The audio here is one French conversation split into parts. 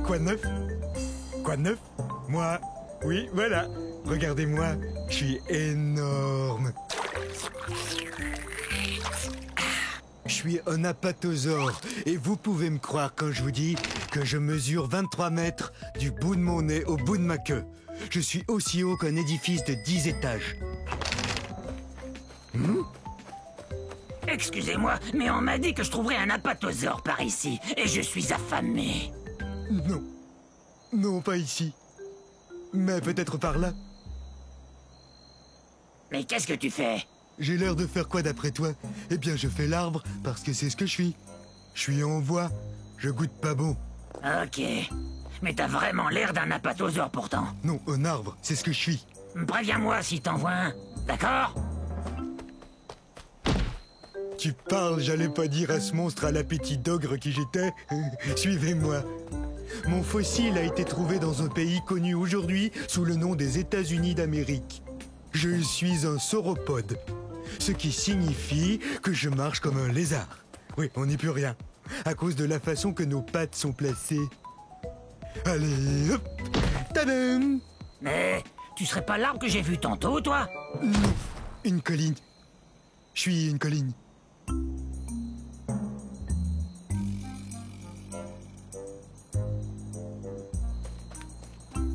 Quoi de neuf? Quoi de neuf? Moi? Oui, voilà. Regardez-moi, je suis énorme. Je suis un apatosaure et vous pouvez me croire quand je vous dis que je mesure 23 mètres du bout de mon nez au bout de ma queue. Je suis aussi haut qu'un édifice de 10 étages. Excusez-moi, mais on m'a dit que je trouverais un apatosaure par ici, et je suis affamé. Non. Non, pas ici. Mais peut-être par là. Mais qu'est-ce que tu fais? J'ai l'air de faire quoi d'après toi? Eh bien, je fais l'arbre parce que c'est ce que je suis. Je suis en voie. Je goûte pas bon. Ok. Mais t'as vraiment l'air d'un apatosaure pourtant. Non, un arbre, c'est ce que je suis. Préviens-moi si t'en vois un, d'accord? Tu parles, j'allais pas dire à ce monstre à l'appétit d'ogre qui j'étais. Suivez-moi. Mon fossile a été trouvé dans un pays connu aujourd'hui sous le nom des États-Unis d'Amérique. Je suis un sauropode, ce qui signifie que je marche comme un lézard. Oui, on n'y peut rien, à cause de la façon que nos pattes sont placées. Allez, hop, tadam! Mais tu serais pas l'arbre que j'ai vu tantôt, toi? Non, une colline. Je suis une colline.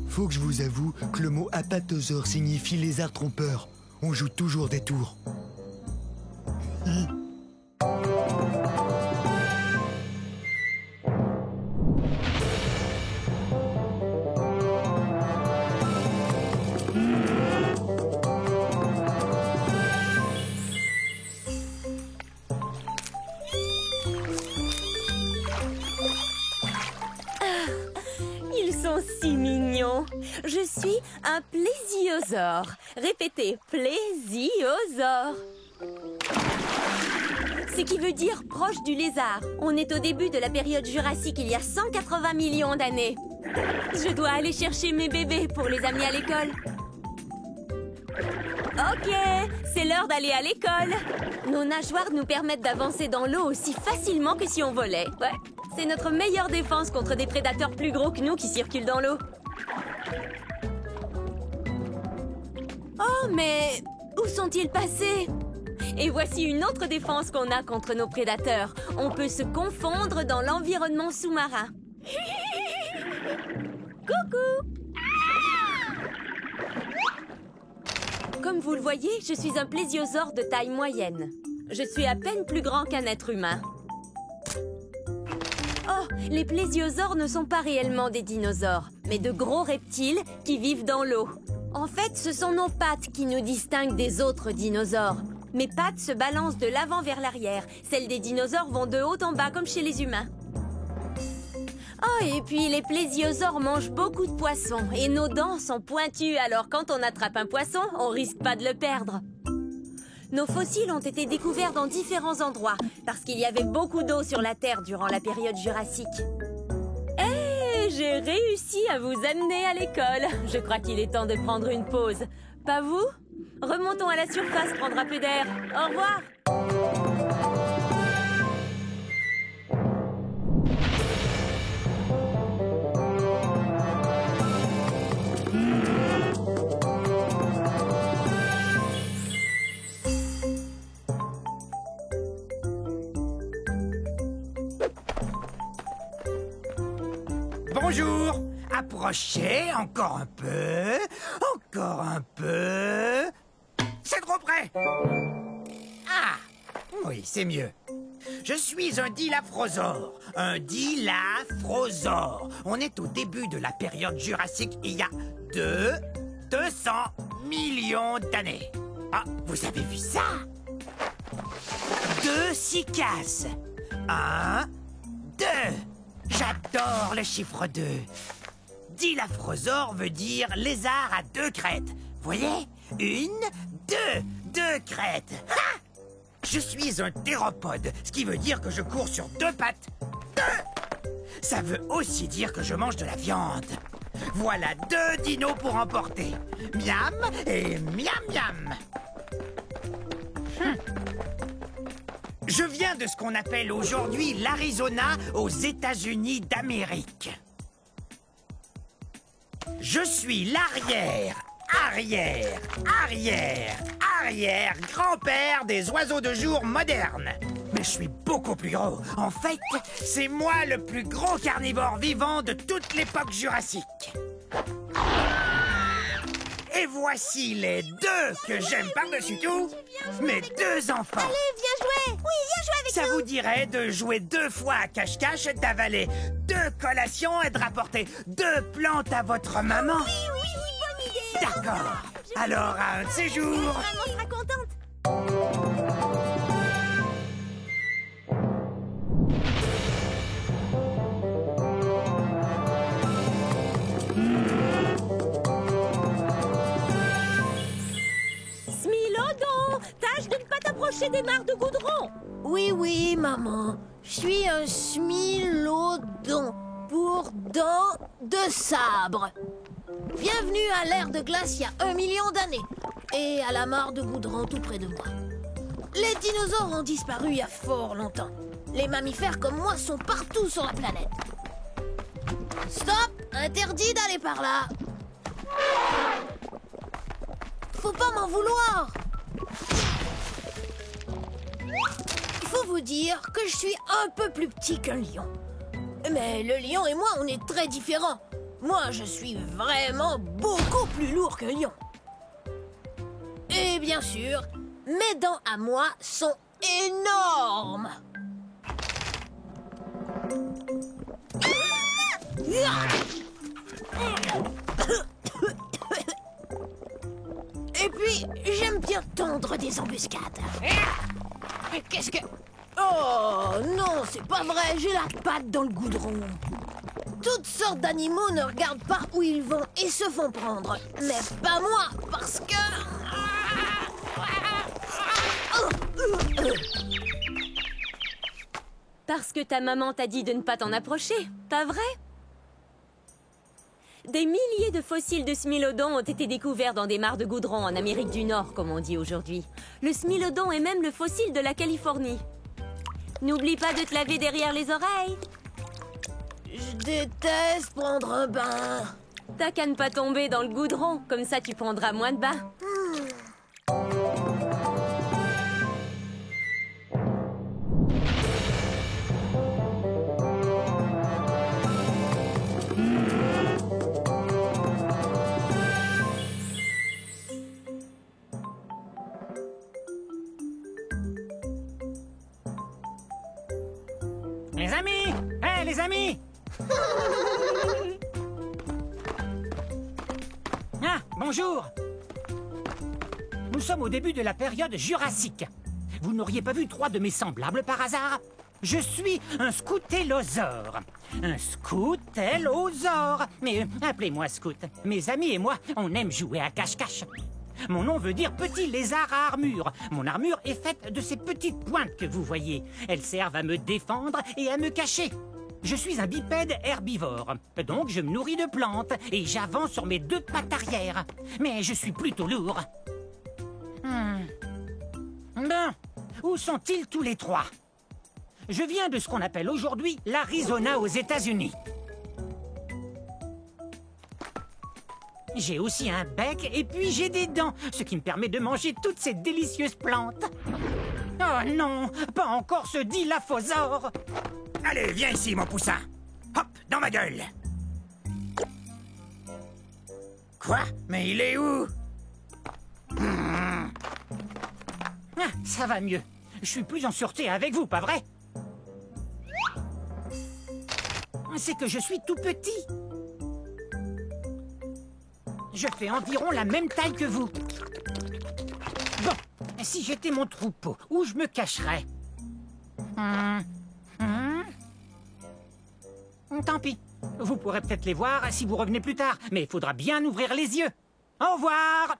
Faut que je vous avoue que le mot apatosaure signifie lézard trompeur. On joue toujours des tours. Ils sont si mignons. Je suis un plésiosaure. Répétez, plésiosaure. Ce qui veut dire proche du lézard. On est au début de la période jurassique, il y a 180 millions d'années. Je dois aller chercher mes bébés pour les amener à l'école. Ok, c'est l'heure d'aller à l'école. Nos nageoires nous permettent d'avancer dans l'eau aussi facilement que si on volait. Ouais, c'est notre meilleure défense contre des prédateurs plus gros que nous qui circulent dans l'eau. Oh, mais où sont-ils passés? Et voici une autre défense qu'on a contre nos prédateurs. On peut se confondre dans l'environnement sous-marin. Coucou! Comme vous le voyez, je suis un plésiosaure de taille moyenne. Je suis à peine plus grand qu'un être humain. Oh, les plésiosaures ne sont pas réellement des dinosaures, mais de gros reptiles qui vivent dans l'eau. En fait, ce sont nos pattes qui nous distinguent des autres dinosaures. Mes pattes se balancent de l'avant vers l'arrière. Celles des dinosaures vont de haut en bas comme chez les humains. Oh, et puis les plésiosaures mangent beaucoup de poissons et nos dents sont pointues, alors quand on attrape un poisson, on risque pas de le perdre. Nos fossiles ont été découverts dans différents endroits parce qu'il y avait beaucoup d'eau sur la Terre durant la période jurassique. Hé, j'ai réussi à vous amener à l'école. Je crois qu'il est temps de prendre une pause. Pas vous? Remontons à la surface prendre un peu d'air. Au revoir. Bonjour. Approchez, encore un peu. Encore un peu. C'est trop près. Ah, oui, c'est mieux. Je suis un dilaphrosore. Un dilaphrosore. On est au début de la période jurassique, il y a 200 millions d'années. Ah, vous avez vu ça? 2 cicasses. 1, 2. J'adore le chiffre 2. Dilaphrosore veut dire lézard à 2 crêtes. Voyez? 1, 2. 2 crêtes. Ha! Je suis un théropode, ce qui veut dire que je cours sur 2 pattes. 2! Ça veut aussi dire que je mange de la viande. Voilà 2 dinos pour emporter. Miam et miam miam. Je viens de ce qu'on appelle aujourd'hui l'Arizona aux États-Unis d'Amérique. Je suis l'arrière grand-père des oiseaux de jour modernes. Mais je suis beaucoup plus gros. En fait, c'est moi le plus gros carnivore vivant de toute l'époque jurassique. Et voici les deux que j'aime par-dessus tout, mes deux enfants. Allez, viens jouer. Oui, viens jouer avec Ça vous dirait de jouer 2 fois à cache-cache, d'avaler 2 collations et de rapporter 2 plantes à votre maman? Oui, bonne idée. D'accord. Alors, à un de ces jours... Maman sera contente. Smilodon, tâche de ne pas t'approcher des mares de goudron. Oui, maman. Je suis un smilodon pour dents de sabre. Bienvenue à l'ère de glace il y a 1 million d'années. Et à la mare de goudron tout près de moi. Les dinosaures ont disparu il y a fort longtemps. Les mammifères comme moi sont partout sur la planète. Stop! Interdit d'aller par là. Faut pas m'en vouloir. Il faut vous dire que je suis un peu plus petit qu'un lion. Mais le lion et moi, on est très différents. Moi, je suis vraiment beaucoup plus lourd qu'un lion. Et bien sûr, mes dents à moi sont énormes. Et puis, j'aime bien tendre des embuscades. Qu'est-ce que... Oh non, c'est pas vrai, j'ai la patte dans le goudron. Toutes sortes d'animaux ne regardent pas où ils vont et se font prendre. Mais pas moi, parce que... Parce que ta maman t'a dit de ne pas t'en approcher, pas vrai? Des milliers de fossiles de smilodon ont été découverts dans des mares de goudron en Amérique du Nord, comme on dit aujourd'hui. Le smilodon est même le fossile de la Californie. N'oublie pas de te laver derrière les oreilles. Je déteste prendre un bain. T'as qu'à ne pas tomber dans le goudron, comme ça tu prendras moins de bains. Les amis! Hé, les amis! Ah, bonjour! Nous sommes au début de la période jurassique. Vous n'auriez pas vu 3 de mes semblables par hasard? Je suis un scoutellosaure. Un scoutellosaure. Mais appelez-moi scout. Mes amis et moi, on aime jouer à cache-cache. Mon nom veut dire petit lézard à armure. Mon armure est faite de ces petites pointes que vous voyez. Elles servent à me défendre et à me cacher. Je suis un bipède herbivore, donc je me nourris de plantes et j'avance sur mes 2 pattes arrière. Mais je suis plutôt lourd. Bon, où sont-ils tous les 3? Je viens de ce qu'on appelle aujourd'hui l'Arizona aux États-Unis. J'ai aussi un bec et puis j'ai des dents, ce qui me permet de manger toutes ces délicieuses plantes. Oh non, pas encore ce dilaphosaure. Allez, viens ici, mon poussin. Hop, dans ma gueule. Quoi? Mais il est où? Ah, ça va mieux. Je suis plus en sûreté avec vous, pas vrai? C'est que je suis tout petit. Je fais environ la même taille que vous. Bon, si j'étais mon troupeau, où je me cacherais? Tant pis. Vous pourrez peut-être les voir si vous revenez plus tard, mais il faudra bien ouvrir les yeux. Au revoir!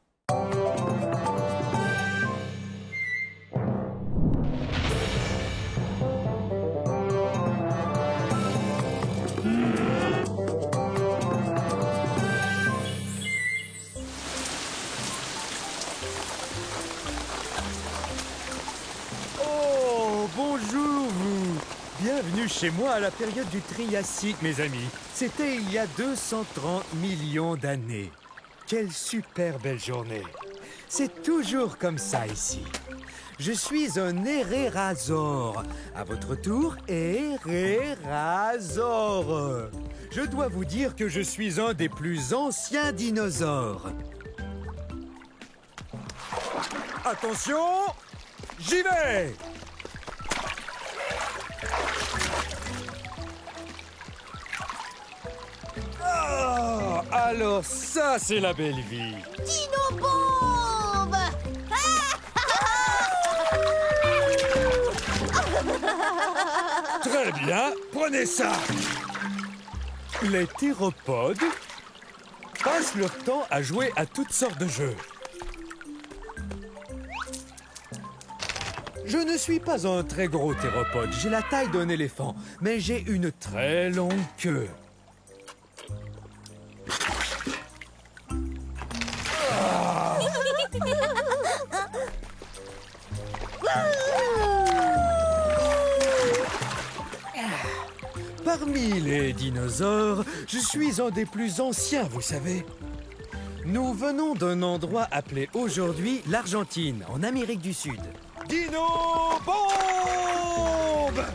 Oh, bonjour vous. Bienvenue Bienvenue chez moi à la période du Triassique, mes amis. C'était il y a 230 millions d'années. Quelle super belle journée. C'est toujours comme ça ici. Je suis un hérérasaure. À votre tour, hérérasaure. Je dois vous dire que je suis un des plus anciens dinosaures. Attention, j'y vais! Oh, alors ça, c'est la belle vie. Dino Bombe! Très bien, prenez ça. Les théropodes passent leur temps à jouer à toutes sortes de jeux. Je ne suis pas un très gros théropode, j'ai la taille d'un éléphant, mais j'ai une très longue queue. Parmi les dinosaures, je suis un des plus anciens, vous savez. Nous venons d'un endroit appelé aujourd'hui l'Argentine, en Amérique du Sud. Dino Bombe!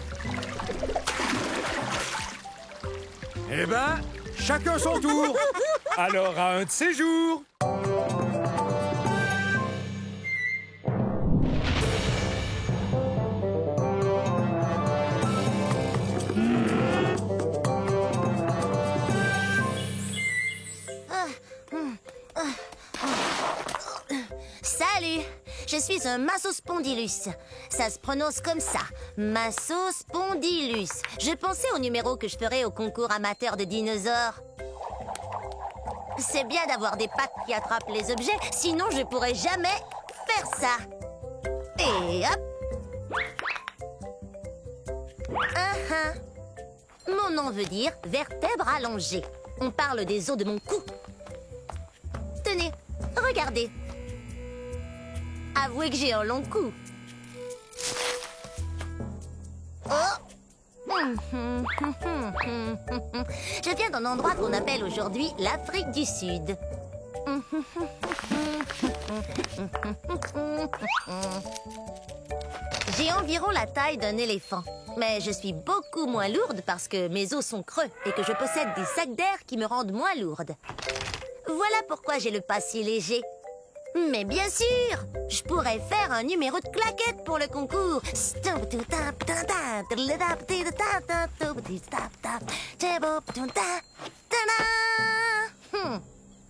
Eh ben, chacun son tour. Alors, à un de ces jours. Salut! Je suis un Massospondylus. Ça se prononce comme ça. Massospondylus. Je pensais au numéro que je ferais au concours amateur de dinosaures. C'est bien d'avoir des pattes qui attrapent les objets, sinon je pourrais jamais faire ça. Et hop! Mon nom veut dire vertèbre allongée. On parle des os de mon cou. Tenez, regardez. Avouez que j'ai un long cou. Oh! Je viens d'un endroit qu'on appelle aujourd'hui l'Afrique du Sud. J'ai environ la taille d'un éléphant. Mais je suis beaucoup moins lourde parce que mes os sont creux et que je possède des sacs d'air qui me rendent moins lourde. Voilà pourquoi j'ai le pas si léger. Mais bien sûr, je pourrais faire un numéro de claquette pour le concours.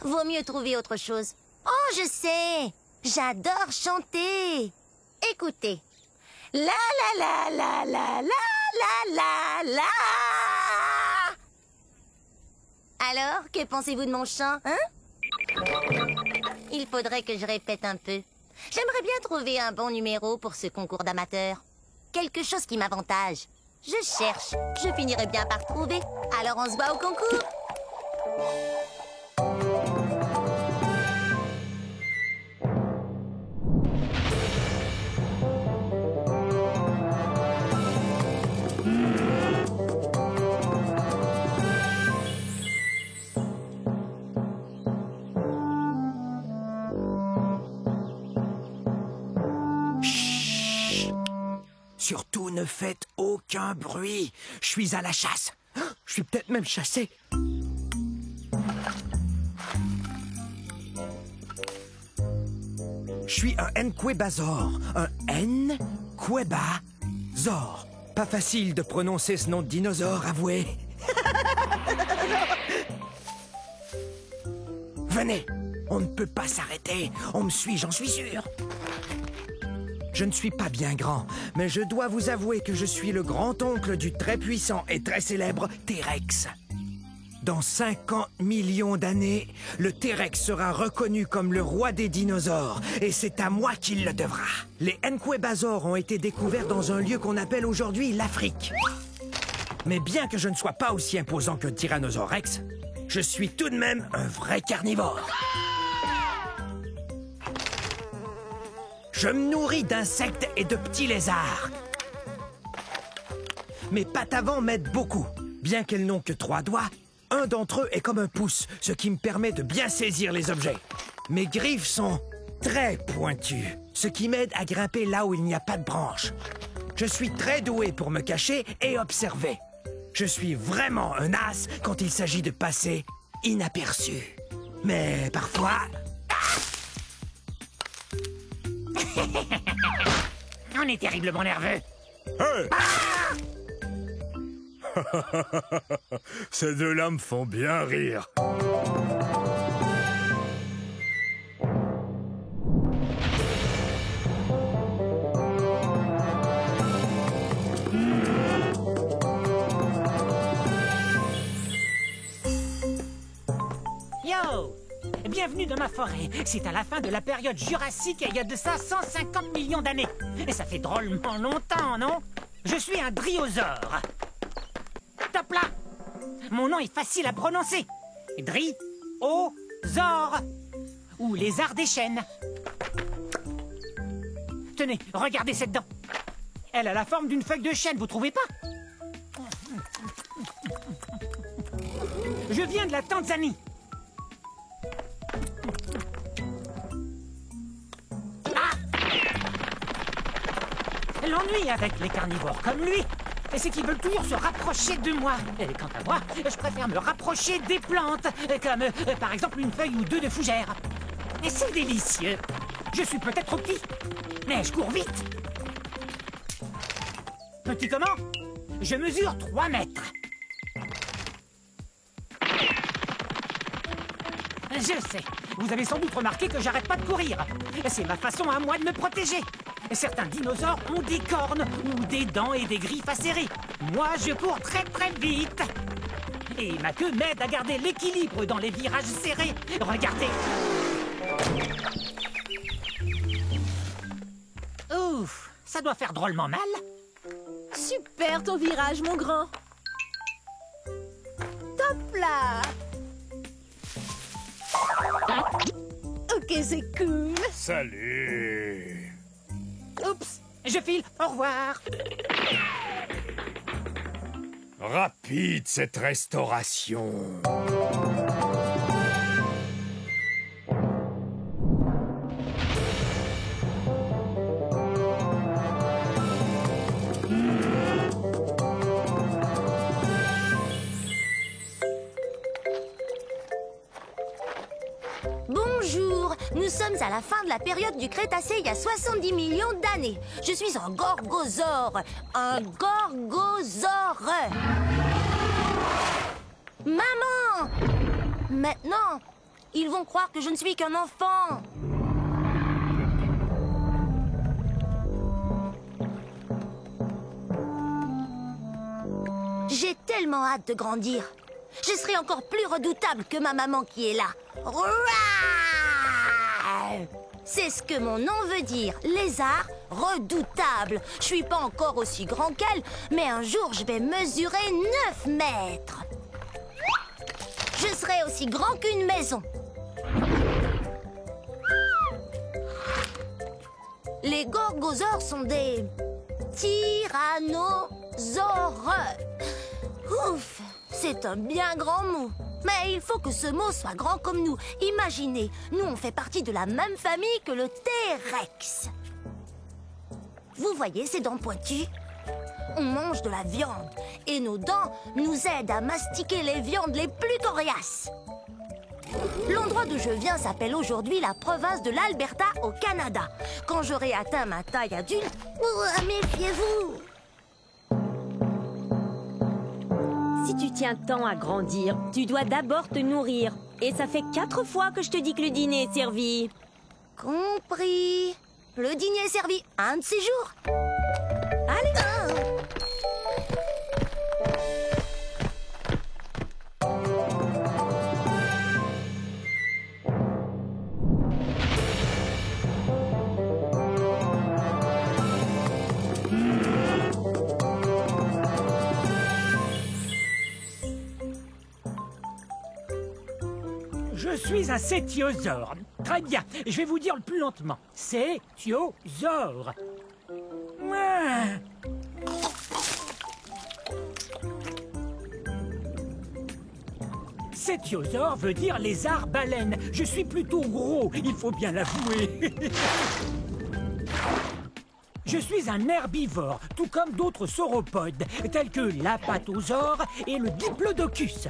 Vaut mieux trouver autre chose. Oh, je sais, j'adore chanter. Écoutez. La la la la la la la la. Alors, que pensez-vous de mon chant, hein? Il faudrait que je répète un peu. J'aimerais bien trouver un bon numéro pour ce concours d'amateurs. Quelque chose qui m'avantage. Je cherche. Je finirai bien par trouver. Alors on se voit au concours. Surtout ne faites aucun bruit. Je suis à la chasse. Je suis peut-être même chassé. Je suis un Nquebazor. Un Nquebazor. Pas facile de prononcer ce nom de dinosaure, avouez. Venez, on ne peut pas s'arrêter. On me suit, j'en suis sûr. Je ne suis pas bien grand, mais je dois vous avouer que je suis le grand-oncle du très puissant et très célèbre T-Rex. Dans 50 millions d'années, le T-Rex sera reconnu comme le roi des dinosaures, et c'est à moi qu'il le devra. Les Nquebazors ont été découverts dans un lieu qu'on appelle aujourd'hui l'Afrique. Mais bien que je ne sois pas aussi imposant qu'un Tyrannosaure Rex, je suis tout de même un vrai carnivore. Je me nourris d'insectes et de petits lézards. Mes pattes avant m'aident beaucoup. Bien qu'elles n'ont que 3 doigts, un d'entre eux est comme un pouce, ce qui me permet de bien saisir les objets. Mes griffes sont très pointues, ce qui m'aide à grimper là où il n'y a pas de branches. Je suis très doué pour me cacher et observer. Je suis vraiment un as quand il s'agit de passer inaperçu. Mais parfois... On est terriblement nerveux. Hey Ces deux-là me font bien rire. Yo! Bienvenue dans ma forêt. C'est à la fin de la période jurassique et il y a de ça 150 millions d'années. Et ça fait drôlement longtemps, non? Je suis un dryosaure. Top là! Mon nom est facile à prononcer. Dri-o-zore. Ou lézard des chênes. Tenez, regardez cette dent. Elle a la forme d'une feuille de chêne, vous trouvez pas? Je viens de la Tanzanie. L'ennui avec les carnivores comme lui, c'est qu'ils veulent toujours se rapprocher de moi. Et quant à moi, je préfère me rapprocher des plantes, comme par exemple une feuille ou deux de fougère. Et c'est délicieux. Je suis peut-être petit, mais je cours vite. Petit comment? Je mesure 3 mètres. Je sais, vous avez sans doute remarqué que j'arrête pas de courir. C'est ma façon à moi de me protéger. Certains dinosaures ont des cornes ou des dents et des griffes acérées. Moi, je cours très très vite. Et ma queue m'aide à garder l'équilibre dans les virages serrés. Regardez. Ouf, ça doit faire drôlement mal. Super ton virage, mon grand. Top là. Ok, c'est cool. Salut. Oups, je file, au revoir. Rapide cette restauration. Bonjour, nous sommes à la fin de la période du Crétacé il y a 70 millions d'années. Je suis un gorgosaure. Un gorgosaure. Maman! Maintenant, ils vont croire que je ne suis qu'un enfant. J'ai tellement hâte de grandir. Je serai encore plus redoutable que ma maman qui est là. C'est ce que mon nom veut dire, lézard redoutable. Je suis pas encore aussi grand qu'elle, mais un jour je vais mesurer 9 mètres. Je serai aussi grand qu'une maison. Les gorgosaures sont des tyrannosaures. Ouf, c'est un bien grand mot. Mais il faut que ce mot soit grand comme nous. Imaginez, nous on fait partie de la même famille que le T-Rex. Vous voyez ces dents pointues? On mange de la viande et nos dents nous aident à mastiquer les viandes les plus coriaces. L'endroit d'où je viens s'appelle aujourd'hui la province de l'Alberta au Canada. Quand j'aurai atteint ma taille adulte, méfiez-vous! Si tu tiens tant à grandir, tu dois d'abord te nourrir. Et ça fait 4 fois que je te dis que le dîner est servi. Compris. Le dîner est servi un de ces jours. Allez. Je suis un cétiosaure. Très bien, je vais vous dire le plus lentement. Cétiosaure. Cétiosaure veut dire lézard-baleine. Je suis plutôt gros, il faut bien l'avouer. Je suis un herbivore, tout comme d'autres sauropodes, tels que l'apatosaure et le diplodocus.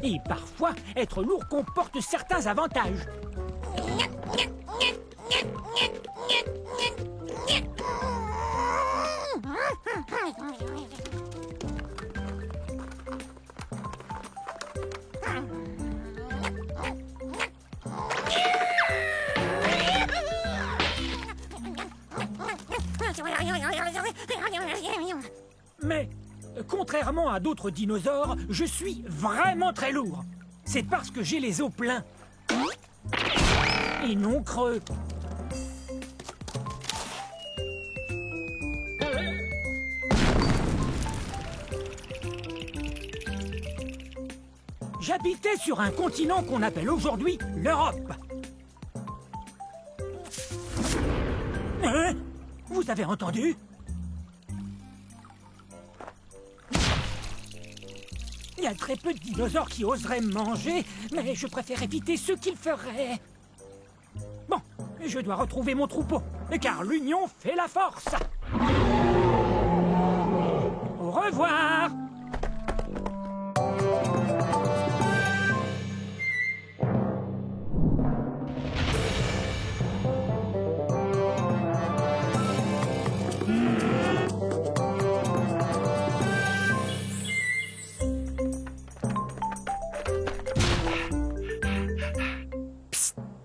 Et parfois, être lourd comporte certains avantages. Mais, contrairement à d'autres dinosaures, je suis vraiment très lourd. C'est parce que j'ai les os pleins. Et non creux. J'habitais sur un continent qu'on appelle aujourd'hui l'Europe. Hein? Vous avez entendu? Il y a très peu de dinosaures qui oseraient me manger, mais je préfère éviter ceux qui le feraient. Bon, je dois retrouver mon troupeau, car l'union fait la force. Au revoir.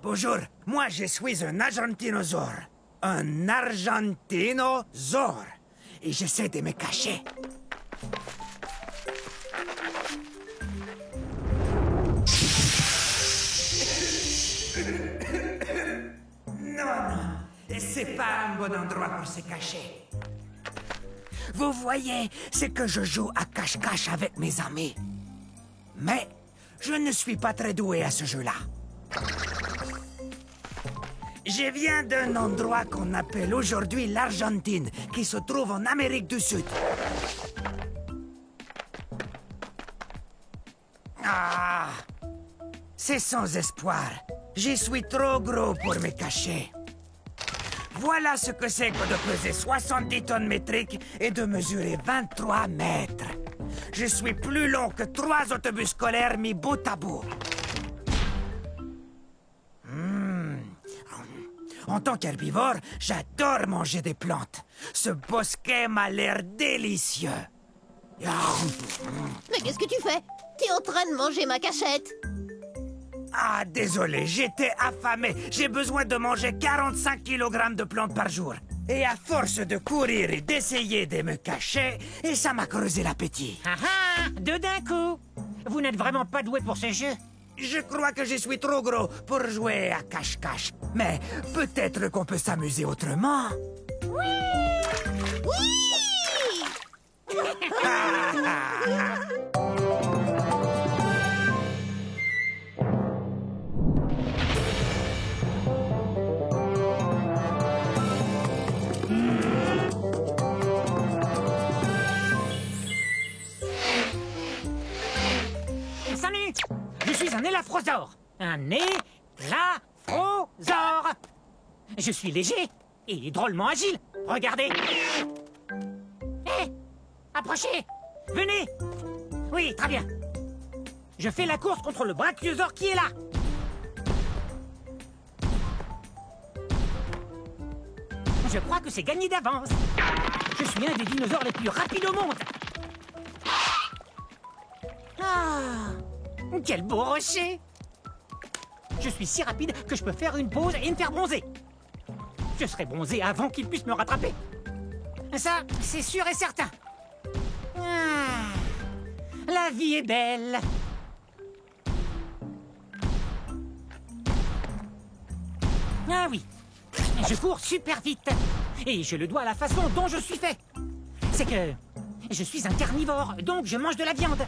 Bonjour, moi je suis un argentinosaure. Un argentinosaure. Et j'essaie de me cacher. Non, c'est pas un bon endroit pour se cacher. Vous voyez, c'est que je joue à cache-cache avec mes amis. Mais je ne suis pas très doué à ce jeu-là. Je viens d'un endroit qu'on appelle aujourd'hui l'Argentine, qui se trouve en Amérique du Sud. Ah! C'est sans espoir. Je suis trop gros pour me cacher. Voilà ce que c'est que de peser 70 tonnes métriques et de mesurer 23 mètres. Je suis plus long que 3 autobus scolaires mis bout à bout. En tant qu'herbivore, j'adore manger des plantes. Ce bosquet m'a l'air délicieux. Mais qu'est-ce que tu fais? T'es en train de manger ma cachette. Ah, désolé, j'étais affamé. J'ai besoin de manger 45 kg de plantes par jour. Et à force de courir et d'essayer de me cacher, et ça m'a creusé l'appétit. Ah ah, deux d'un coup. Vous n'êtes vraiment pas doué pour ce jeu. Je crois que je suis trop gros pour jouer à cache-cache. Mais peut-être qu'on peut s'amuser autrement. Oui! Salut! Je suis un élafrosaure. Un élafrosaure. Je suis léger et drôlement agile. Regardez. Hé! Approchez! Venez! Oui, très bien. Je fais la course contre le brachiosaure qui est là. Je crois que c'est gagné d'avance. Je suis un des dinosaures les plus rapides au monde. Ah! Quel beau rocher! Je suis si rapide que je peux faire une pause et me faire bronzer. Je serai bronzé avant qu'il puisse me rattraper. Ça, c'est sûr et certain. Ah, la vie est belle. Ah oui, je cours super vite. Et je le dois à la façon dont je suis fait. C'est que je suis un carnivore, donc je mange de la viande.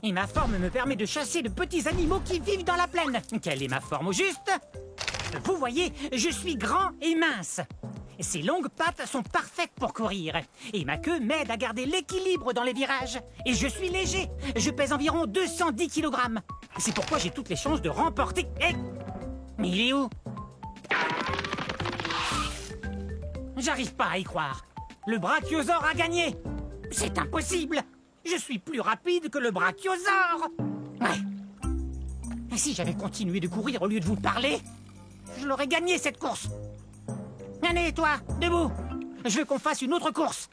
Et ma forme me permet de chasser de petits animaux qui vivent dans la plaine. Quelle est ma forme au juste? Vous voyez, je suis grand et mince. Ses longues pattes sont parfaites pour courir. Et ma queue m'aide à garder l'équilibre dans les virages. Et je suis léger. Je pèse environ 210 kg. C'est pourquoi j'ai toutes les chances de remporter... Eh, mais il est où? J'arrive pas à y croire. Le brachiosaure a gagné. C'est impossible. Je suis plus rapide que le brachiosaure. Ouais. Et si j'avais continué de courir au lieu de vous parler, je l'aurais gagné cette course. Allez, toi, debout. Je veux qu'on fasse une autre course.